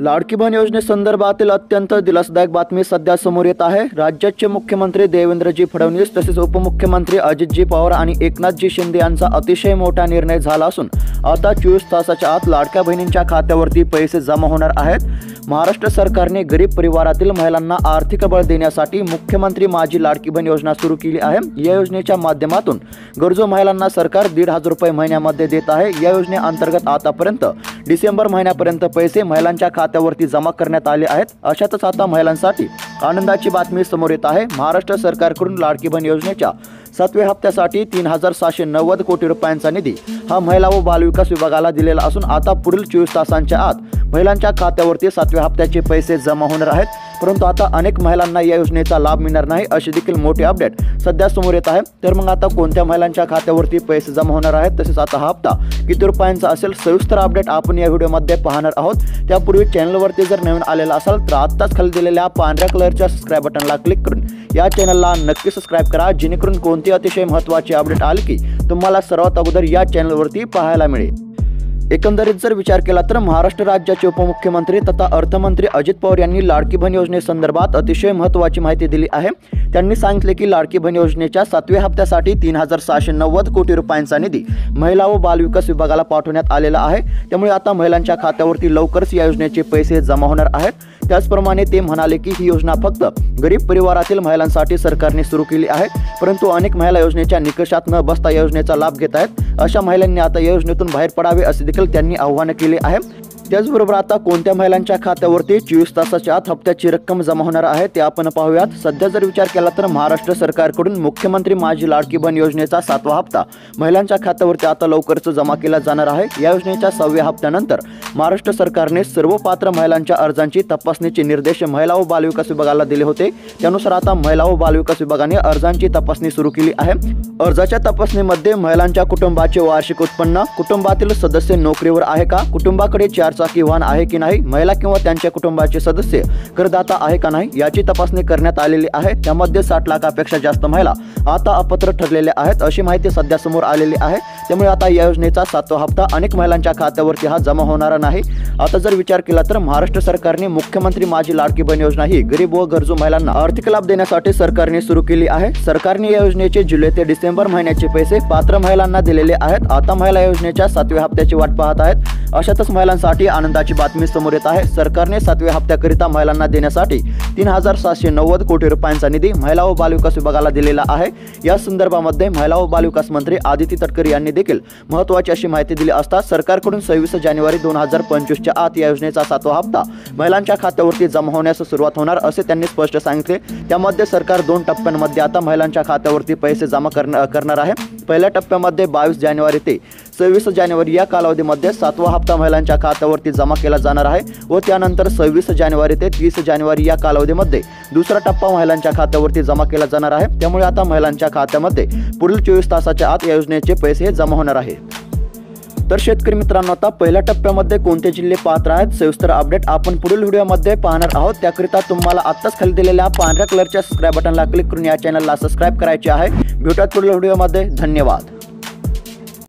लाडकी बहीण योजनेसंदर्भातील अत्यंत दिलासादायक बातमी सध्या समोर येत आहे। राज्याचे मुख्यमंत्री देवेंद्रजी फडणवीस तसेच उपमुख्यमंत्री अजितजी पवार आणि एकनाथजी शिंदे यांचा अतिशय मोठा निर्णय झाला असून आता 24 तासाच्या आत लाडक्या बहिणींच्या खात्यावरती पैसे जमा होणार आहेत। महाराष्ट्र सरकारने गरीब परिवारातील महिलांना आर्थिक बळ देण्यासाठी मुख्यमंत्री माझी लाडकी बहीण योजना सुरू केली आहे। या योजनेच्या माध्यमातून गरजू महिलांना सरकार 1,500 रुपये महिन्यामध्ये देत आहे। या योजनेअंतर्गत आतापर्यंत डिसेंबर महिन्यापर्यंत पैसे महिलांच्या खात्यावरती जमा करण्यात आले आहेत। अशातच आता महिलांसाठी आनंदाची बातमी समोर येत आहे। महाराष्ट्र सरकारकडून लाडकी बहीण योजनेच्या 7व्या हप्त्यासाठी 3,690 कोटी रुपयांचा निधी हा महिला व बालविकास विभागाला दिलेला असून आता पुढील 24 तासांच्या आत महिलांच्या खात्यावरती 7व्या हप्त्याचे पैसे जमा होणार आहेत। परंतु आता अनेक महिलांना या योजनेचा लाभ मिळणार नाही अशी देखील मोठी अपडेट सध्या समोर येत आहे। तर मग आता कोणत्या महिलांच्या खात्यावरती पैसे जमा होणार आहेत तसेच आता हा हप्ता किती रुपयांचा असेल सविस्तर अपडेट आपण या व्हिडिओमध्ये पाहणार आहोत। त्यापूर्वी चॅनलवरती जर नवीन आलेला असाल तर आत्ताच खाली दिलेल्या पांढऱ्या कलरच्या सबस्क्राइब बटनला क्लिक करून या चॅनलला नक्की सबस्क्राइब करा, जेणेकरून कोणती अतिशय महत्त्वाची अपडेट आली की तुम्हाला सर्वात अगोदर या चॅनलवरती पाहायला मिळेल। एकंदरीत जर विचार केला तर महाराष्ट्र राज्याचे उपमुख्यमंत्री तथा अर्थमंत्री अजित पवार यांनी लाडकी बहीण योजनेसंदर्भात अतिशय महत्त्वाची माहिती दिली आहे। त्यांनी सांगितले की लाडकी बहीण योजनेच्या 7व्या हप्त्यासाठी 3,690 कोटी रुपयांचा निधी महिला व बालविकास विभागाला पाठवण्यात आलेला आहे। त्यामुळे आता महिलांच्या खात्यावरती लवकरच या योजनेचे पैसे जमा होणार आहेत। त्याचप्रमाणे ते म्हणाले की ही योजना फक्त गरीब परिवारातील महिलांसाठी सरकारने सुरू केली आहे, परंतु अनेक महिला योजनेच्या निकषात न बसता या योजनेचा लाभ घेत आहेत। अशा महिलांनी आता या योजनेतून बाहेर पडावे असे देखील त्यांनी आवाहन केले आहे। त्याचबरोबर आता कोणत्या महिलांच्या खात्यावरती 24 तासाच्या आत हप्त्याची रक्कम जमा होणार आहे ते आपण पाहूयात। सध्या जर विचार केला तर महाराष्ट्र सरकारकडून मुख्यमंत्री माझी लाडकी बहीण योजनेचा 7वा हप्ता महिलांच्या खात्यावरती आता लवकरच जमा केला जाणार आहे। या योजनेच्या 6व्या हप्त्यानंतर महाराष्ट्र सरकारने सर्व पात्र महिलांच्या अर्जांची तपासणीचे निर्देश महिला व बालविकास विभागाला दिले होते। त्यानुसार आता महिला व बालविकास विभागाने अर्जांची तपासणी सुरू केली आहे। अर्जाच्या तपासणीमध्ये महिलांच्या कुटुंबाचे वार्षिक उत्पन्न, कुटुंबातील सदस्य नोकरीवर आहे का, कुटुंबाकडे 4 चाकी वाहन आहे की नाही, महिला किंवा त्यांच्या कुटुंबाचे सदस्य करदाता आहे का नाही याची तपासणी करण्यात आलेली आहे। त्यामध्ये 60 लाखापेक्षा जास्त महिला आता अपात्र ठरलेल्या आहेत अशी माहिती सध्या समोर आलेली आहे। त्यामुळे आता या योजनेचा 7वा हप्ता अनेक महिलांच्या खात्यावरती हा जमा होणार नाही। आता जर विचार केला तर महाराष्ट्र सरकारने मुख्यमंत्री माझी लाडकी बहीण योजना ही गरीब व गरजू महिलांना आर्थिक लाभ देण्यासाठी सरकारने सुरू केली आहे। सरकारने या योजनेचे जुलै ते डिसेंबर महिन्याचे पैसे पात्र महिलांना दिलेले आहेत। आता महिला योजनेच्या 7व्या हप्त्याची वाट पाहत आहेत। अशातच महिलांसाठी आनंदाची बातमी समोर येत आहे। सरकारने 7व्या हप्त्याकरिता महिलांना देण्यासाठी 3,690 कोटी रुपयांचा निधी महिला व बालविकास विभागाला दिलेला आहे। या संदर्भामध्ये महिला व बालविकास मंत्री आदिती तटकरे यांनी देखील महत्त्वाची अशी माहिती दिली असता सरकारकडून 26 जानेवारी 2025च्या आत या योजनेचा 7वा हप्ता महिलांच्या खात्यावरती जमा होण्यास सुरुवात होणार असे त्यांनी स्पष्ट सांगितले। त्यामध्ये सरकार 2 टप्प्यांमध्ये आता महिलांच्या खात्यावरती पैसे जमा करणार आहे। पहिल्या टप्प्यामध्ये 22 जानेवारी ते 26 जानेवारी या कालावधीमध्ये 7वा हप्ता महिलांच्या खात्यावरती जमा केला जाणार आहे व त्यानंतर 26 जानेवारी ते 30 जानेवारी या कालावधीमध्ये दुसरा टप्पा महिलांच्या खात्यावरती जमा केला जाणार आहे। त्यामुळे आता महिलांच्या खात्यामध्ये पुढील 24 तासाच्या आत या योजनेचे पैसे जमा होणार आहे। तर शेतकरी मित्रांनो, आता पहिल्या टप्प्यामध्ये कोणते जिल्हे पात्र आहेत सविस्तर अपडेट आपण पुढील व्हिडिओमध्ये पाहणार आहोत। त्याकरिता तुम्हाला आत्ताच खाली दिलेल्या पांढऱ्या कलरच्या सबस्क्राइब बटनला क्लिक करून या चॅनलला सबस्क्राइब करायचे आहे। भेटूयात पुढील व्हिडिओमध्ये। धन्यवाद।